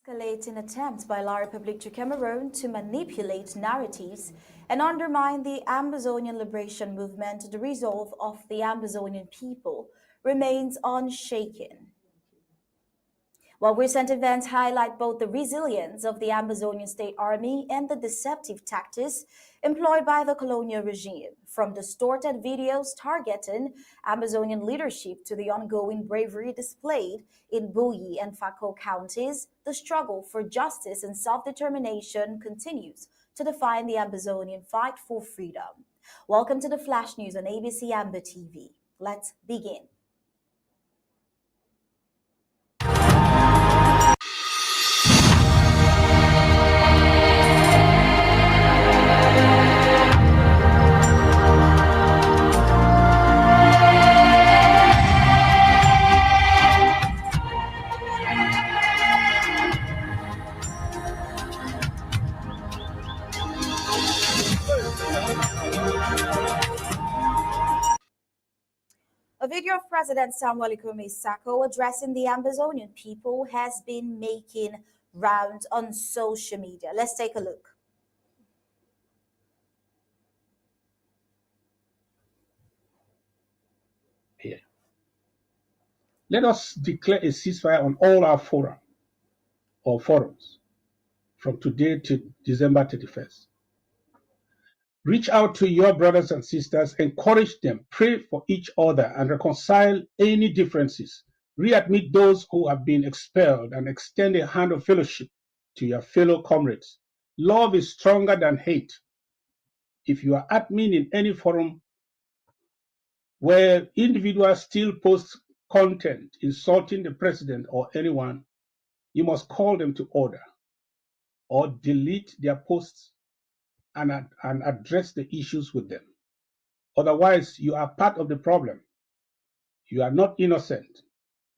Escalating attempts by La Republic to Cameroon to manipulate narratives and undermine the Amazonian liberation movement, the resolve of the Amazonian people remains unshaken. While recent events highlight both the resilience of the Amazonian State Army and the deceptive tactics employed by the colonial regime, from distorted videos targeting Amazonian leadership to the ongoing bravery displayed in Bui and Fako counties, the struggle for justice and self-determination continues to define the Amazonian fight for freedom. Welcome to the Flash News on ABC Amba TV. Let's begin. A video of President Samuel Sako addressing the Amazonian people has been making rounds on social media. Let's take a look. Here. Let us declare a ceasefire on all our forums from today to December 31st. Reach out to your brothers and sisters, encourage them, pray for each other, and reconcile any differences. Readmit those who have been expelled and extend a hand of fellowship to your fellow comrades. Love is stronger than hate. If you are admin in any forum where individuals still post content insulting the president or anyone, you must call them to order or delete their posts and address the issues with them. Otherwise, you are part of the problem. You are not innocent.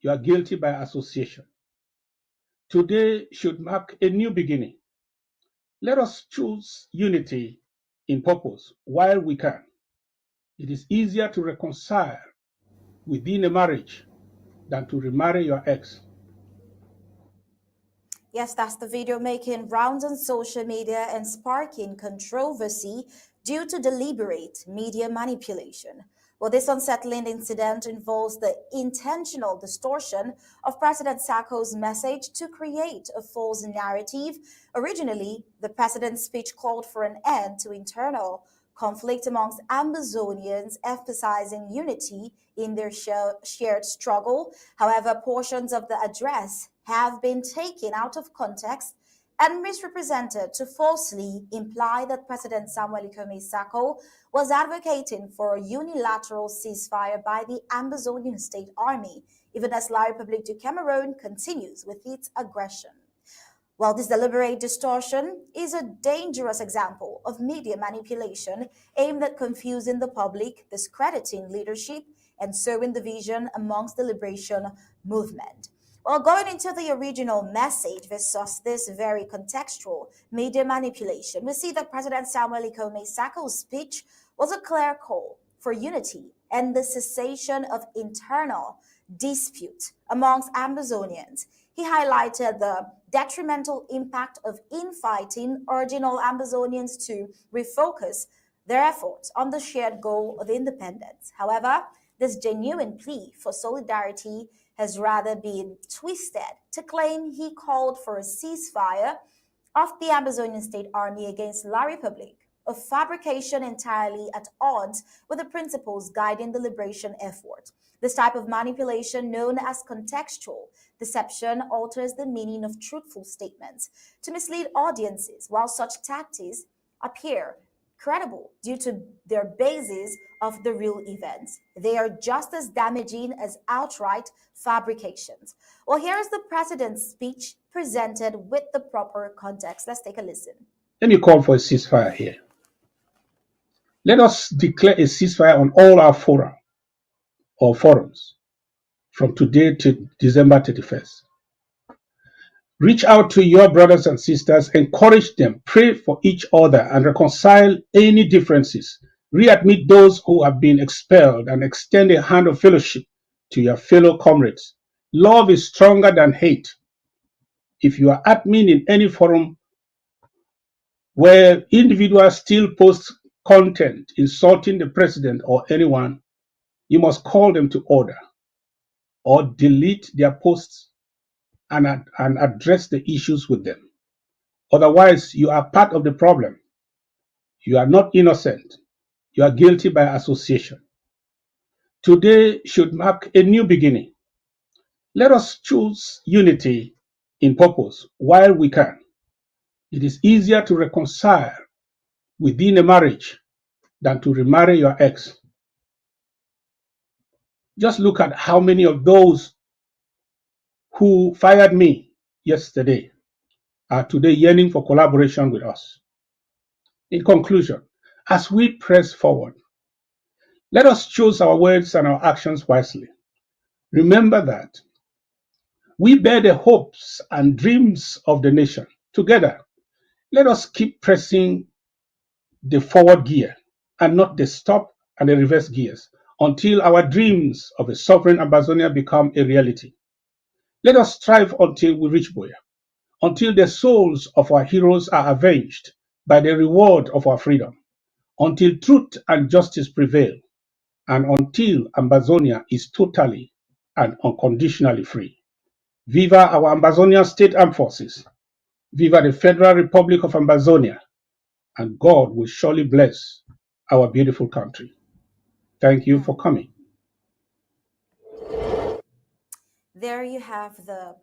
You are guilty by association. Today should mark a new beginning. Let us choose unity in purpose while we can. It is easier to reconcile within a marriage than to remarry your ex. Yes, that's the video making rounds on social media and sparking controversy due to deliberate media manipulation. Well, this unsettling incident involves the intentional distortion of President Sako's message to create a false narrative. Originally, the president's speech called for an end to internal conflict amongst Amazonians, emphasizing unity in their shared struggle. However, portions of the address have been taken out of context and misrepresented to falsely imply that President Samuel Sako was advocating for a unilateral ceasefire by the Amazonian State Army, even as La Republic du Cameroon continues with its aggression. While this deliberate distortion is a dangerous example of media manipulation aimed at confusing the public, discrediting leadership, and sowing division amongst the liberation movement. Well, going into the original message versus this very contextual media manipulation, we see that President Samuel Sako's speech was a clear call for unity and the cessation of internal dispute amongst Amazonians. He highlighted the detrimental impact of infighting, urging all Amazonians to refocus their efforts on the shared goal of independence. However, this genuine plea for solidarity has rather been twisted to claim he called for a ceasefire of the Amazonian State Army against La Republic, a fabrication entirely at odds with the principles guiding the liberation effort. This type of manipulation, known as contextual deception, alters the meaning of truthful statements to mislead audiences, while such tactics appear credible due to their basis of the real events. They are just as damaging as outright fabrications. Well, here is the president's speech presented with the proper context. Let's take a listen. Let me call for a ceasefire here. Let us declare a ceasefire on all our forums from today to December 31st. Reach out to your brothers and sisters, encourage them, pray for each other, and reconcile any differences. Readmit those who have been expelled and extend a hand of fellowship to your fellow comrades. Love is stronger than hate. If you are admin in any forum where individuals still post content insulting the president or anyone, you must call them to order or delete their posts and address the issues with them. Otherwise, you are part of the problem. You are not innocent. You are guilty by association. Today should mark a new beginning. Let us choose unity in purpose while we can. It is easier to reconcile within a marriage than to remarry your ex. Just look at how many of those who fired me yesterday are today yearning for collaboration with us. In conclusion, as we press forward, let us choose our words and our actions wisely. Remember that we bear the hopes and dreams of the nation. Together, let us keep pressing the forward gear and not the stop and the reverse gears until our dreams of a sovereign Ambazonia become a reality. Let us strive until we reach Buea, until the souls of our heroes are avenged by the reward of our freedom, until truth and justice prevail, and until Ambazonia is totally and unconditionally free. Viva our Ambazonian State Armed Forces. Viva the Federal Republic of Ambazonia. And God will surely bless our beautiful country. Thank you for coming. There you have the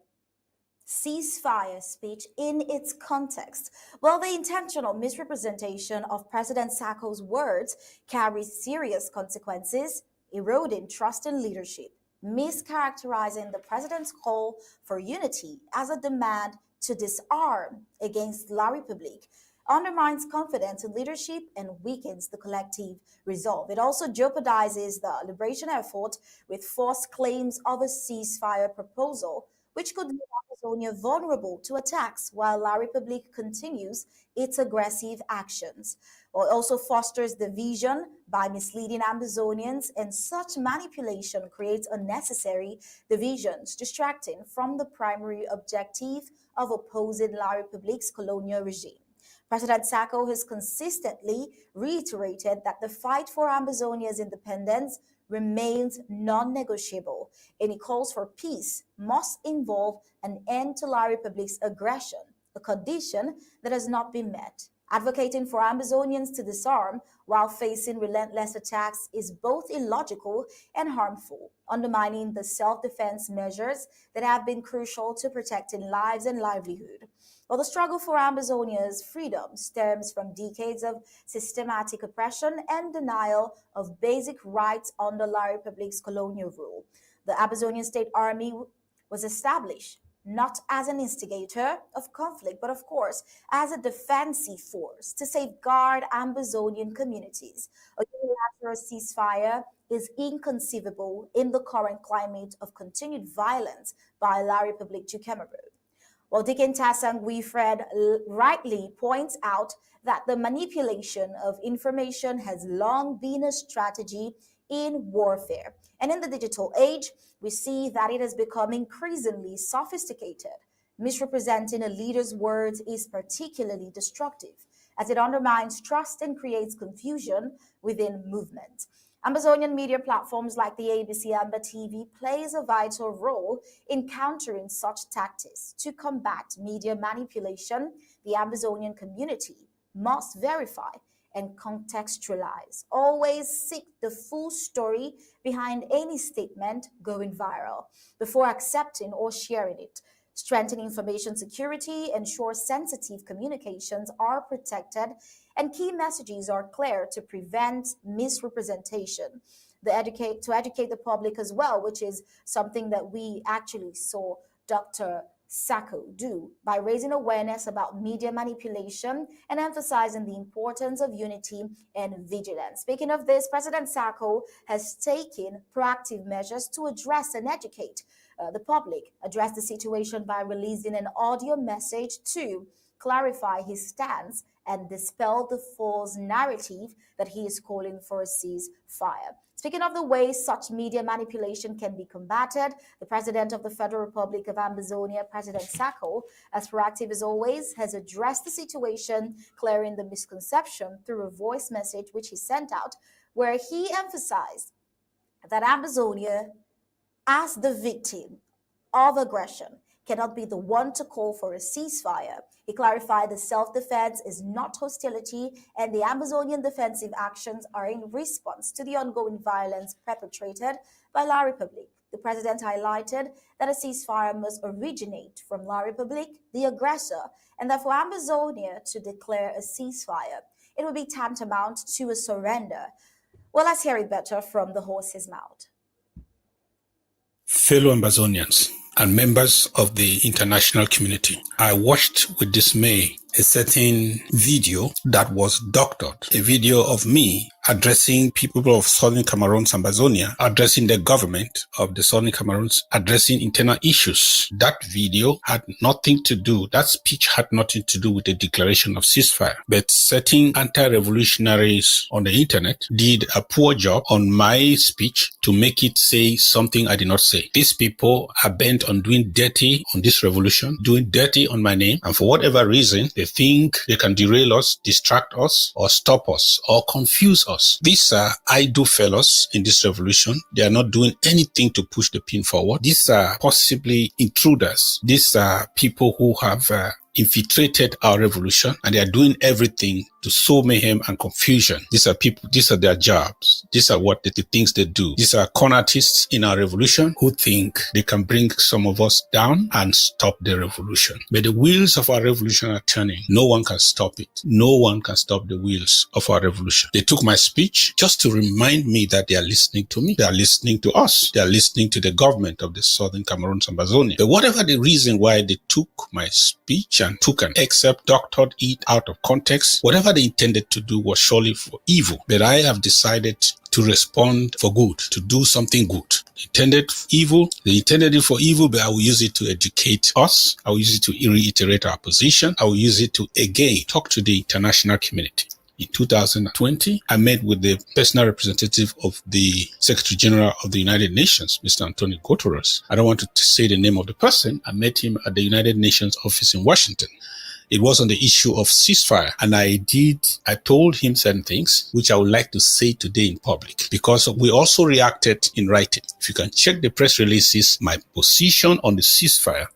ceasefire speech in its context. Well, the intentional misrepresentation of President Sako's words carries serious consequences, eroding trust in leadership, mischaracterizing the president's call for unity as a demand to disarm against La République, undermines confidence in leadership and weakens the collective resolve. It also jeopardizes the liberation effort with false claims of a ceasefire proposal, which could leave Amazonia vulnerable to attacks while La République continues its aggressive actions. Or also fosters division by misleading Amazonians, and such manipulation creates unnecessary divisions, distracting from the primary objective of opposing La République's colonial regime. President Sako has consistently reiterated that the fight for Ambazonia's independence remains non-negotiable, and he calls for peace must involve an end to La Republic's aggression, a condition that has not been met. Advocating for Ambazonians to disarm while facing relentless attacks is both illogical and harmful, undermining the self-defense measures that have been crucial to protecting lives and livelihood. While the struggle for Ambazonia's freedom stems from decades of systematic oppression and denial of basic rights under La Republique's colonial rule, the Amazonian State Army was established not as an instigator of conflict, but of course as a defensive force to safeguard Ambazonian communities. A unilateral ceasefire is inconceivable in the current climate of continued violence by La République du Cameroon. Well, Dikin Tasang Wilfred rightly points out that the manipulation of information has long been a strategy in warfare. And in the digital age, we see that it has become increasingly sophisticated. Misrepresenting a leader's words is particularly destructive, as it undermines trust and creates confusion within movement. Amazonian media platforms like the ABC Amba TV plays a vital role in countering such tactics. To combat media manipulation, the Amazonian community must verify and contextualize. Always seek the full story behind any statement going viral before accepting or sharing it. Strengthen information security, ensure sensitive communications are protected, and key messages are clear to prevent misrepresentation. To educate the public as well, which is something that we actually saw Dr. Sako do by raising awareness about media manipulation and emphasizing the importance of unity and vigilance. Speaking of this, President Sako has taken proactive measures to address and educate the public, address the situation by releasing an audio message to clarify his stance and dispel the false narrative that he is calling for a ceasefire. Speaking of the ways such media manipulation can be combated, the President of the Federal Republic of Ambazonia, President Sako, as proactive as always, has addressed the situation, clearing the misconception through a voice message which he sent out, where he emphasized that Ambazonia, as the victim of aggression, cannot be the one to call for a ceasefire. He clarified that self-defense is not hostility and the Amazonian defensive actions are in response to the ongoing violence perpetrated by La Republic. The president highlighted that a ceasefire must originate from La Republic, the aggressor, and that for Amazonia to declare a ceasefire, it would be tantamount to a surrender. Well, let's hear it better from the horse's mouth. Fellow Ambazonians and members of the international community, I watched with dismay a certain video that was doctored, a video of me addressing people of Southern Cameroon's Ambazonia, addressing the government of the Southern Cameroons, addressing internal issues. That video had nothing to do, that speech had nothing to do with the declaration of ceasefire. But certain anti-revolutionaries on the internet did a poor job on my speech to make it say something I did not say. These people are bent on doing dirty on this revolution, doing dirty on my name, and for whatever reason, they think they can derail us, distract us, or stop us, or confuse us. These are idle fellows in this revolution. They are not doing anything to push the pin forward. These are possibly intruders. These are people who have infiltrated our revolution, and they are doing everything to sow mayhem and confusion. These are people, these are their jobs. These are what the things they do. These are con artists in our revolution who think they can bring some of us down and stop the revolution. But the wheels of our revolution are turning. No one can stop it. No one can stop the wheels of our revolution. They took my speech just to remind me that they are listening to me. They are listening to us. They are listening to the government of the Southern Cameroon's Ambazonia. But whatever the reason why they took my speech and took an excerpt, doctored it out of context, whatever they intended to do was surely for evil. But I have decided to respond for good, to do something good. They intended it for evil, but I will use it to educate us. I will use it to reiterate our position. I will use it to again talk to the international community. In 2020, I met with the personal representative of the Secretary General of the United Nations, Mr. Antonio Guterres. I don't want to say the name of the person. I met him at the United Nations office in Washington. It was on the issue of ceasefire. And I told him certain things, which I would like to say today in public, because we also reacted in writing. If you can check the press releases, my position on the ceasefire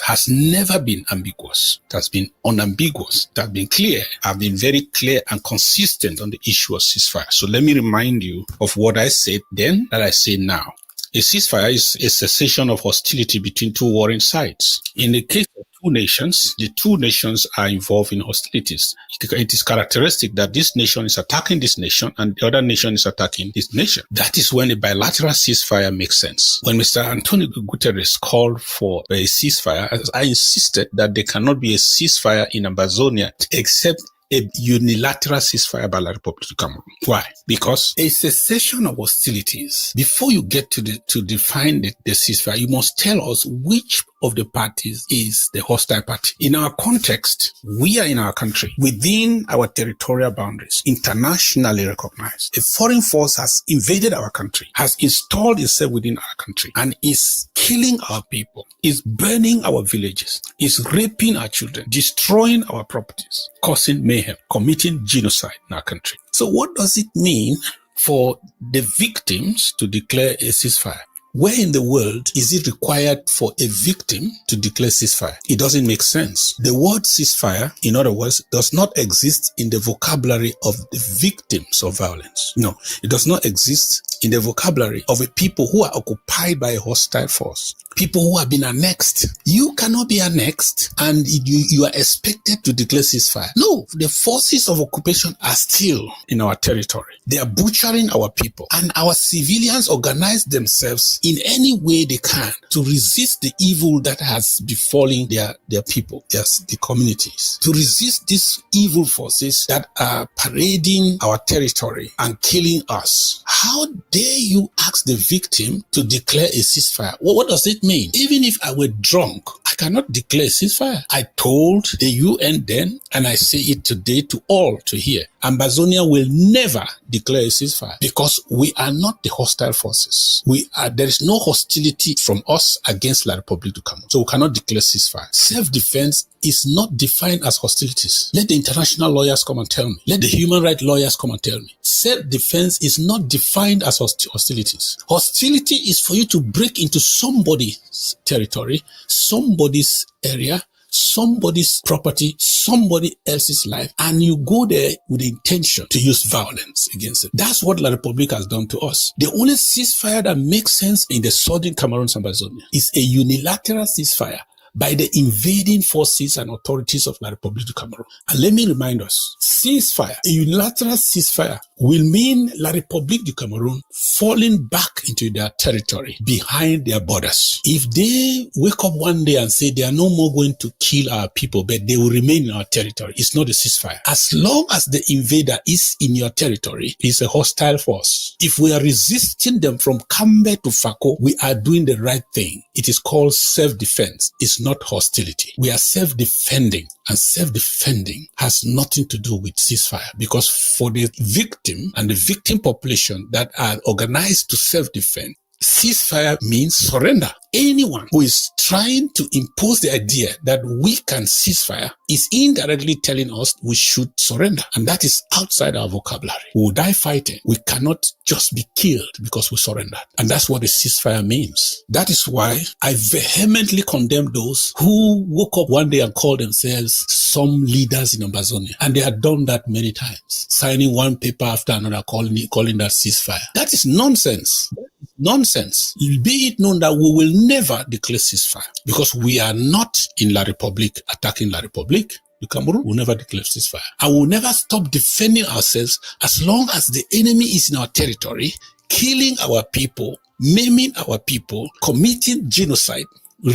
has never been ambiguous. It has been unambiguous. It has been clear. I've been very clear and consistent on the issue of ceasefire. So let me remind you of what I said then that I say now. A ceasefire is a cessation of hostility between two warring sides. In the case of two nations, the two nations are involved in hostilities. It is characteristic that this nation is attacking this nation and the other nation is attacking this nation. That is when a bilateral ceasefire makes sense. When Mr. Antonio Guterres called for a ceasefire, I insisted that there cannot be a ceasefire in Ambazonia except a unilateral ceasefire by La Republic of Cameroon. Why? Because a cessation of hostilities, before you get to define the ceasefire, you must tell us which of the parties is the hostile party. In our context, we are in our country, within our territorial boundaries, internationally recognized. A foreign force has invaded our country, has installed itself within our country, and is killing our people, is burning our villages, is raping our children, destroying our properties, causing mayhem, committing genocide in our country. So what does it mean for the victims to declare a ceasefire? Where in the world is it required for a victim to declare ceasefire? It doesn't make sense. The word ceasefire, in other words, does not exist in the vocabulary of the victims of violence. No, it does not exist in the vocabulary of a people who are occupied by a hostile force. People who have been annexed. You cannot be annexed and you are expected to declare ceasefire. No, the forces of occupation are still in our territory. They are butchering our people, and our civilians organize themselves in any way they can to resist the evil that has befallen their people, the communities, to resist these evil forces that are parading our territory and killing us. How dare you ask the victim to declare a ceasefire? Well, what does it mean? Even if I were drunk, I cannot declare ceasefire. I told the UN then, and I say it today to all to hear, Ambazonia will never declare a ceasefire because we are not the hostile forces. There is no hostility from us against La République du Cameroun. So we cannot declare ceasefire. Self-defense is not defined as hostilities. Let the international lawyers come and tell me. Let the human rights lawyers come and tell me. Self-defense is not defined as hostilities. Hostility is for you to break into somebody's territory, somebody's area, somebody's property, somebody else's life, and you go there with the intention to use violence against it. That's what La République has done to us. The only ceasefire that makes sense in the southern Cameroon Ambazonia is a unilateral ceasefire by the invading forces and authorities of La République du Cameroun. And let me remind us, ceasefire, a unilateral ceasefire will mean La République du Cameroun falling back into their territory behind their borders. If they wake up one day and say they are no more going to kill our people, but they will remain in our territory, it's not a ceasefire. As long as the invader is in your territory, it's a hostile force. If we are resisting them from Kambe to Fako, we are doing the right thing. It is called self-defense. It's not hostility. We are self-defending, and self-defending has nothing to do with ceasefire, because for the victim and the victim population that are organized to self-defend, ceasefire means surrender. Anyone who is trying to impose the idea that we can ceasefire is indirectly telling us we should surrender. And that is outside our vocabulary. We will die fighting. We cannot just be killed because we surrendered. And that's what a ceasefire means. That is why I vehemently condemn those who woke up one day and called themselves some leaders in Ambazonia. And they had done that many times, signing one paper after another, calling that ceasefire. That is nonsense. Nonsense. Be it known that we will never declare ceasefire because we are not in La République attacking La République. The Cameroon will never declare ceasefire. And we'll never stop defending ourselves as long as the enemy is in our territory, killing our people, maiming our people, committing genocide,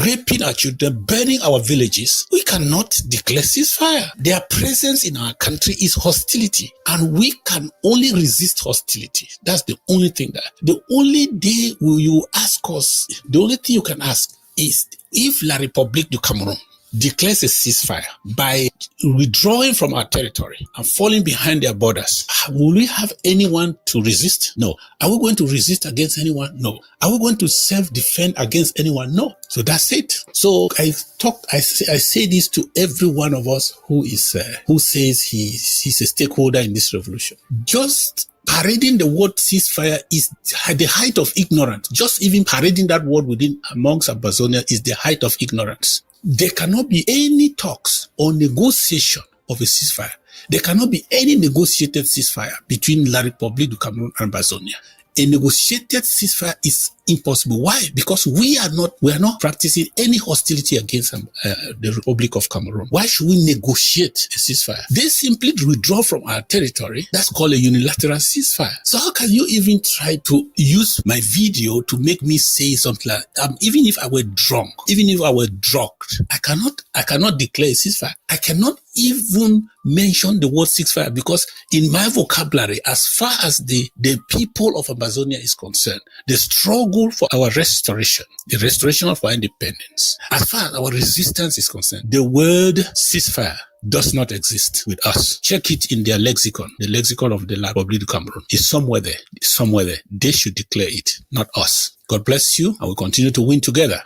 raping our children, burning our villages. We cannot declare ceasefire. Their presence in our country is hostility, and we can only resist hostility. That's the only thing the only day will you ask us, the only thing you can ask is if La République du Cameroun declares a ceasefire by withdrawing from our territory and falling behind their borders, will we have anyone to resist? No. Are we going to resist against anyone? No. Are we going to self-defend against anyone? No. So that's it. So I say this to every one of us who says he's a stakeholder in this revolution. Just parading the word ceasefire is the height of ignorance. Just even parading that word amongst Ambazonia is the height of ignorance. There cannot be any talks or negotiation of a ceasefire. There cannot be any negotiated ceasefire between La République du Cameroun and Ambazonia. A negotiated ceasefire is impossible. Why? Because we are not practicing any hostility against the Republic of Cameroon. Why should we negotiate a ceasefire? They simply withdraw from our territory. That's called a unilateral ceasefire. So how can you even try to use my video to make me say something like, even if I were drunk, even if I were drugged, I cannot declare a ceasefire. I cannot even mention the word ceasefire because in my vocabulary, as far as the people of Amazonia is concerned, the struggle for our restoration, the restoration of our independence, as far as our resistance is concerned, the word ceasefire does not exist with us. Check it in their lexicon. The lexicon of the La République du Cameroun is somewhere there. It's somewhere there. They should declare it, not us. God bless you, and we'll continue to win together.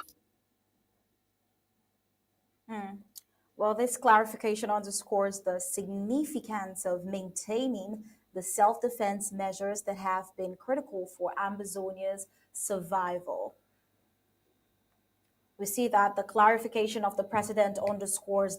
Well, this clarification underscores the significance of maintaining the self-defense measures that have been critical for Ambazonia's survival. We see that the clarification of the president underscores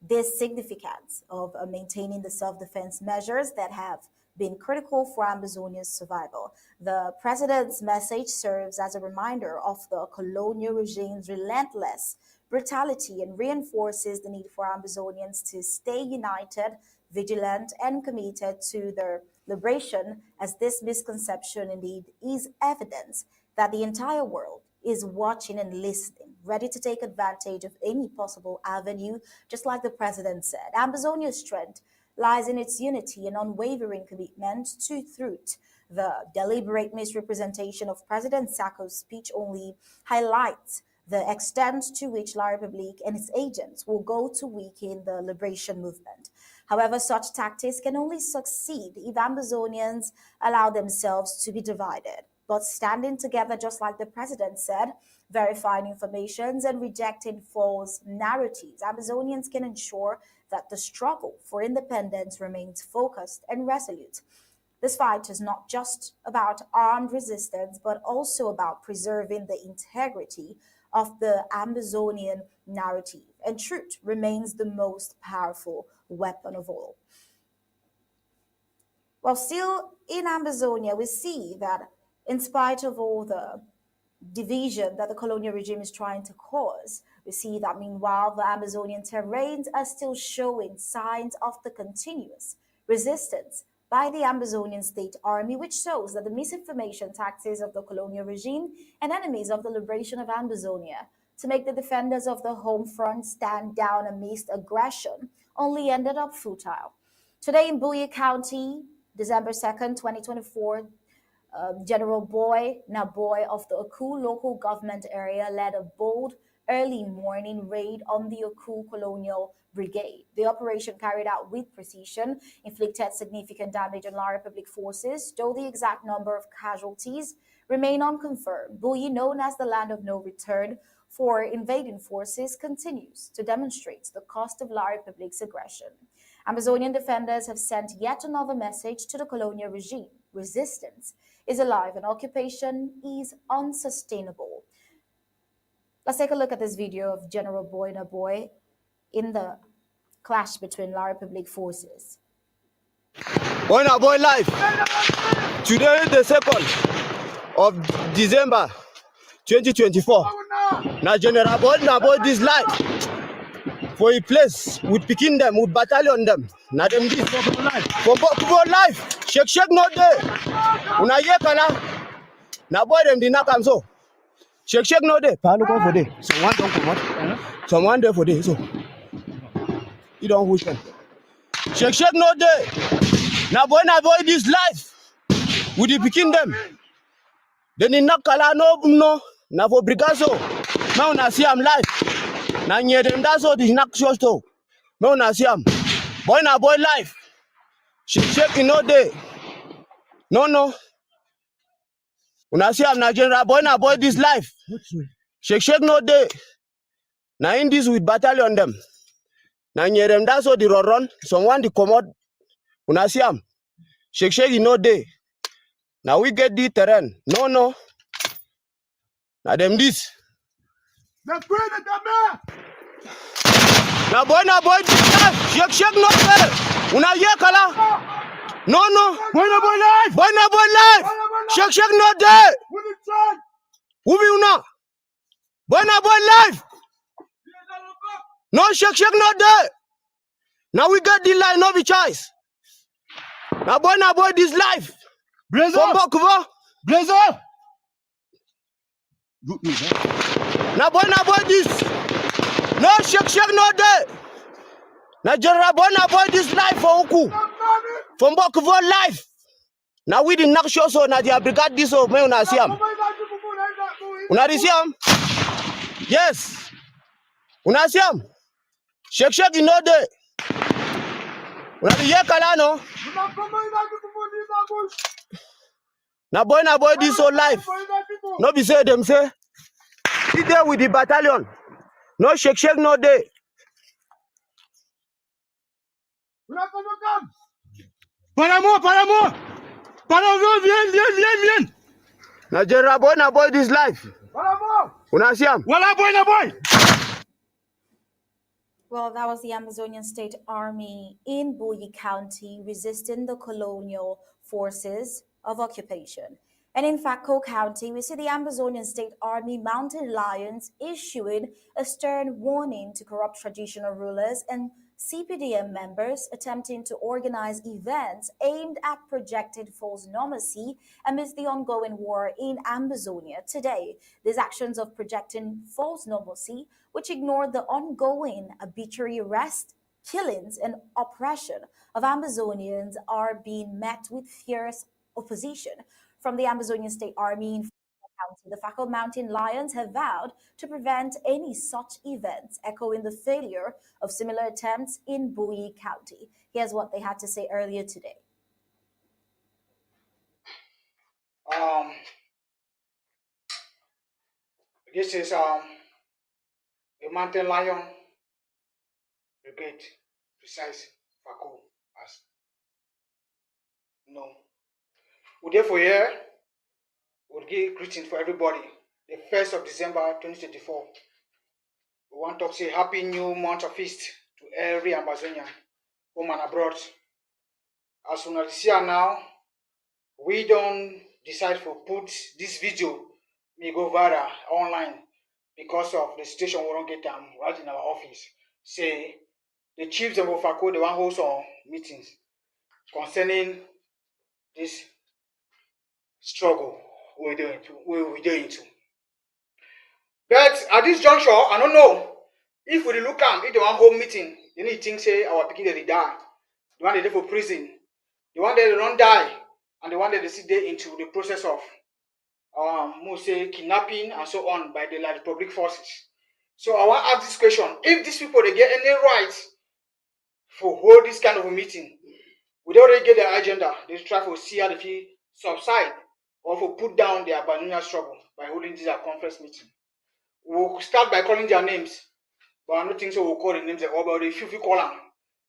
this significance of maintaining the self-defense measures that have been critical for Ambazonia's survival. The president's message serves as a reminder of the colonial regime's relentless brutality and reinforces the need for Ambazonians to stay united, vigilant, and committed to their liberation, as this misconception indeed is evidence that the entire world is watching and listening, ready to take advantage of any possible avenue, just like the president said. Ambazonia's strength lies in its unity and unwavering commitment to truth. The deliberate misrepresentation of President Sako's speech only highlights the extent to which La Republique and its agents will go to weaken the liberation movement. However, such tactics can only succeed if Ambazonians allow themselves to be divided. But standing together, just like the president said, verifying informations and rejecting false narratives, Amazonians can ensure that the struggle for independence remains focused and resolute. This fight is not just about armed resistance, but also about preserving the integrity of the Amazonian narrative. And truth remains the most powerful weapon of all. Well, still in Amazonia, we see that in spite of all the division that the colonial regime is trying to cause, we see that meanwhile the Amazonian terrains are still showing signs of the continuous resistance by the Amazonian State Army, which shows that the misinformation tactics of the colonial regime and enemies of the liberation of Amazonia to make the defenders of the home front stand down amidst aggression only ended up futile. Today in Buye County, December 2nd, 2024, General Boy Naboy of the Aku local government area led a bold early morning raid on the Aku Colonial Brigade. The operation, carried out with precision, inflicted significant damage on La Republic forces, though the exact number of casualties remain unconfirmed. Buyi, known as the land of no return for invading forces, continues to demonstrate the cost of La Republic's aggression. Amazonian defenders have sent yet another message to the colonial regime. Resistance is alive and occupation is unsustainable. Let's take a look at this video of General Boy Naboy in the clash between La Republic forces. Boy Naboy live. Today is the 2nd of December 2024. Now General Boy Naboy this live for a place with picking them, with battalion them. Now them this for life. Shake no day. Una ye kala. Now boy them did not come so. Shake no day. Palo go for day. Someone don't come out. Someone there for day. So you don't wish them. Shake no day. Now boy this life with the picking them. Then in Nakala no na for Brigazo. Now na see am live. Na nye them that's all the nak show to. Now na see am. Boy life. Shake no day. No. Una see am na General Boy this life. Shake no day. Na in this with battalion them. Na nye them that's all the run. Someone the commode. Una see am. Shake no day. Now we get the terrain. No. Now them this. Now boy this life. Shake no day. Una ye kala. No. Boy life. Shake no day. Who be una? Boy life. No shake no day. Now we got the line, no be choice. Now boy this life. From Bokova. Now boy this. No shake no day. Now General boy this life for Uku. From Bokova life. Now we did not show so now the brigade this of me una see am. Una see am? Yes. Una see am? Shake no day. Una the ye kala no. Now boy this so life. No be say them say. Sit there with the battalion. No shake no day. Paramo. Viens. Now General boy this life. Una see am? Boy. Well, that was the Amazonian State Army in Buye County resisting the colonial forces of occupation. And in Fako County, we see the Amazonian State Army mounted lions issuing a stern warning to corrupt traditional rulers and CPDM members attempting to organize events aimed at projecting false normalcy amidst the ongoing war in Amazonia. Today, these actions of projecting false normalcy, which ignore the ongoing arbitrary arrest, killings, and oppression of Amazonians, are being met with fierce opposition from the Amazonian State Army in County, the Fako Mountain Lions have vowed to prevent any such events, echoing the failure of similar attempts in Bowie County. Here's what they had to say earlier today. This is the Mountain Lion Brigade, precise Fako, as no. We therefore here would give greetings for everybody. The 1st of December 2024. We want to say happy new month of feast to every Amazonian, home and abroad. As soon as see now, we don't decide to put this video may go viral online because of the situation we don't get them right in our office. Say the chiefs of Fako, the one host on meetings concerning this struggle we're doing into. But at this juncture, I don't know if we look at if the one home meeting, you need to think say our picking they die, the one they for prison, the one that they don't die, and the one that they sit there into the process of say kidnapping and so on by the public forces. So I want to ask this question: if these people they get any rights for hold this kind of a meeting, we already get their agenda, they try to see how they feel subside or for put down their Banana struggle by holding this conference meeting. We'll start by calling their names, but I don't think so we'll call the names all, but if you call them,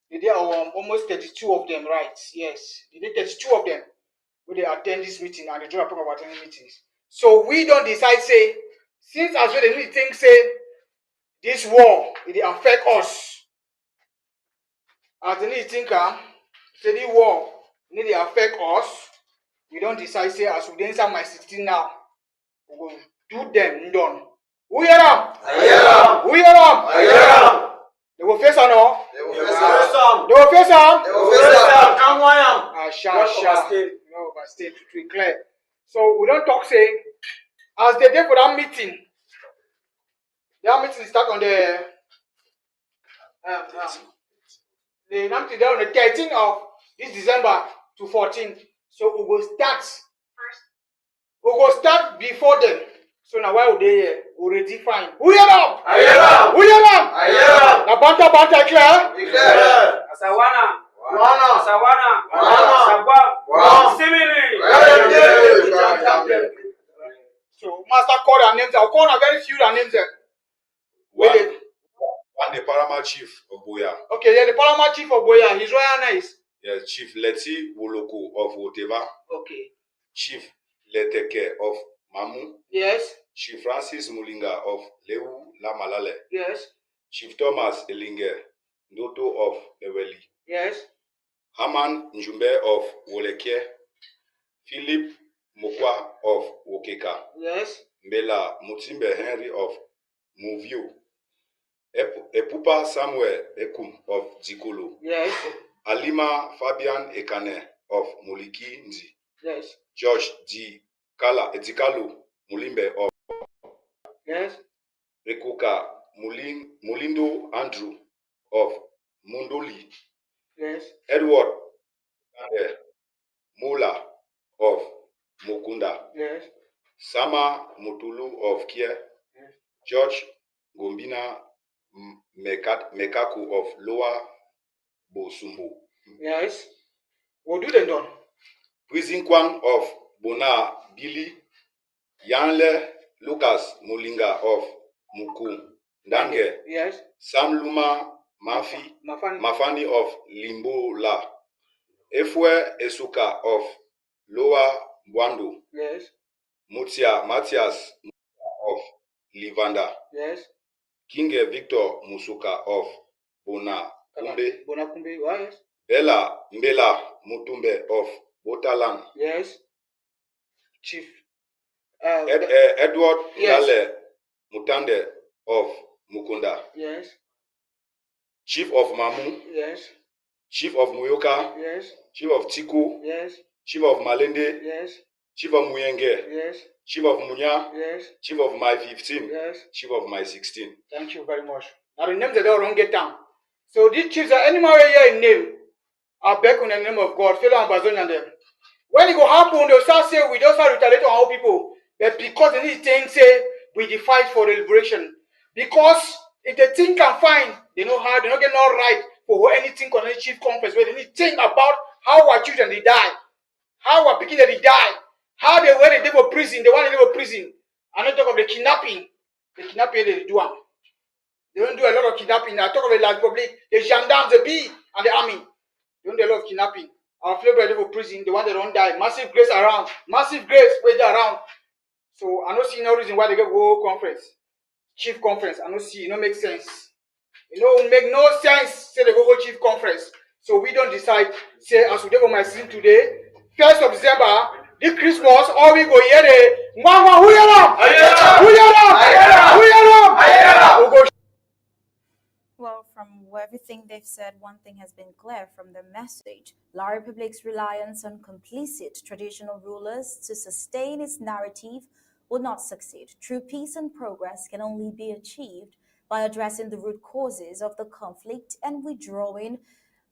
there are almost 32 of them, right? Yes, there are 32 of them where they attend this meeting and they don't talk about any meetings. So we don't decide, say, since as well they need to think, say, this war, it affect us. As they need to think, say the war, it need to affect us. We don't decide, say, as we inside my 16 now, we will do them done. Who hear them? I hear them. Who hear them? I hear them. They will face on all. They will face them. They will face on. They will face them. Come on. No, but stay to clear. So we don't talk, say, as they did for that meeting start on the meeting there on the 13th of this December to 14th. So we will start. We will start before them. So now why would they already find? Who hear them? I hear them. Who hear them? I hear them. Now banta clear. Declare. Asawana. Wana. Asawana. Wana. Sabwa. Simile. So master call their names. I'll call a very few their names there. One the paramount chief of Boya. Okay, yeah, the paramount chief of Boya. His royal name is? Yes, Chief Leti Woloko of Woteva. Okay. Chief Leteke of Mamu. Yes. Chief Francis Mulinga of Lewu Lamalale. Yes. Chief Thomas Elinge Noto of Eweli. Yes. Haman Njumbe of Woleke. Philip Mokwa of Wokeka. Yes. Mbela Mutimbe Henry of Muvio. Epupa Samuel Ekum of Zikolo. Yes. Alima Fabian Ekane of Muliki Nzi. Yes. George Edikalo Mulimbe of Yes. Rekuka Mulindo Andrew of Mundoli. Yes. Edward Mula of Mukunda. Yes. Sama Mutulu of Kie. Yes. George Gombina Mekaku of Lower Bosumbu. Yes. We'll do them done. Prison Kwang of Bona Billy. Yanle Lucas Mulinga of Muku Ndange. Yes. Sam Luma Mafani of Limbola. Efwe Esuka of Lower Bwando. Yes. Mutia Matthias of Livanda. Yes. Kinge Victor Musuka of Bona Kumbe. Bonakumbe. Yes. Bella Mbela Mutumbe of Botalan. Yes. Chief. Edward Yes. Lale Mutande of Mukunda. Yes. Chief of Mamu. Yes. Chief of Muyoka. Yes. Chief of Tiku. Yes. Chief of Malende. Yes. Chief of Muyenge. Yes. Chief of Munya. Yes. Chief of my 15. Yes. Chief of my 16. Thank you very much. Now the names that they don't get down. So these chiefs are anywhere here in name. I beg in the name of God, fellow Amazonian them. When it go happen, they'll start saying we just start retaliate on our people. But because they need things say we dey fight for the liberation. Because if the thing can find, they know how they don't get no right for anything concerning chief conference where they need to think about how our children they die, how our people they die, how they were they for prison, they want to live for prison. I don't talk of the kidnapping. The kidnapping they do. They don't do a lot of kidnapping. I talk of the La Republic, the gendarmes, the B, and the army. They don't do a lot of kidnapping. Our flavor for prison, the one that don't die. Massive grace around. Massive grace way around. So I don't see no reason why they get go conference. Chief conference. I don't see, it don't make sense. It don't make no sense say they go chief conference. So we don't decide, say as we do for my season today, 1st of December, this Christmas, all we go here the Mama, who you up? Who you up? Who you up? We'll go. Well, from everything they've said, one thing has been clear from their message. La Republic's reliance on complicit traditional rulers to sustain its narrative will not succeed. True peace and progress can only be achieved by addressing the root causes of the conflict and withdrawing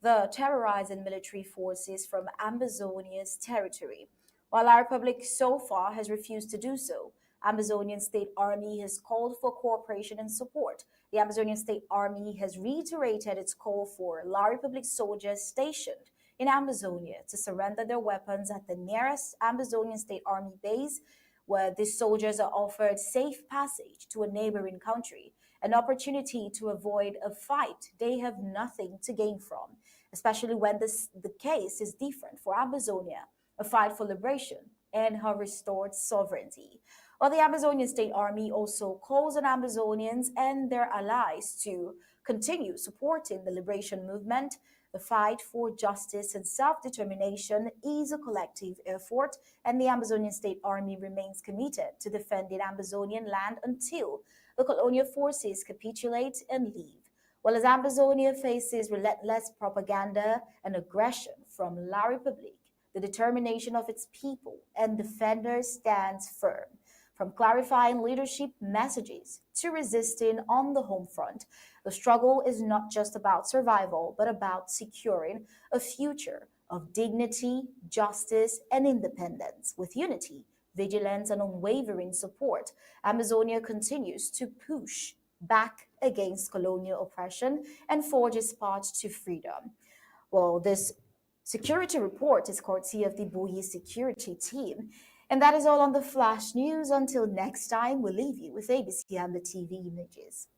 the terrorizing military forces from Ambazonia's territory. While La Republic so far has refused to do so, Amazonian State Army has called for cooperation and support. The Amazonian State Army has reiterated its call for La Republic soldiers stationed in Amazonia to surrender their weapons at the nearest Amazonian State Army base, where these soldiers are offered safe passage to a neighboring country, an opportunity to avoid a fight they have nothing to gain from, especially when the case is different for Amazonia, a fight for liberation and her restored sovereignty. While the Amazonian State Army also calls on Amazonians and their allies to continue supporting the liberation movement, the fight for justice and self-determination is a collective effort, and the Amazonian State Army remains committed to defending Amazonian land until the colonial forces capitulate and leave. While as Amazonia faces relentless propaganda and aggression from La Republic, the determination of its people and defenders stands firm. From clarifying leadership messages to resisting on the home front, the struggle is not just about survival, but about securing a future of dignity, justice, and independence. With unity, vigilance, and unwavering support, Amazonia continues to push back against colonial oppression and forge its path to freedom. Well, this security report is courtesy of the Buyi security team. And that is all on the Flash News. Until next time, we'll leave you with ABC Amba TV images.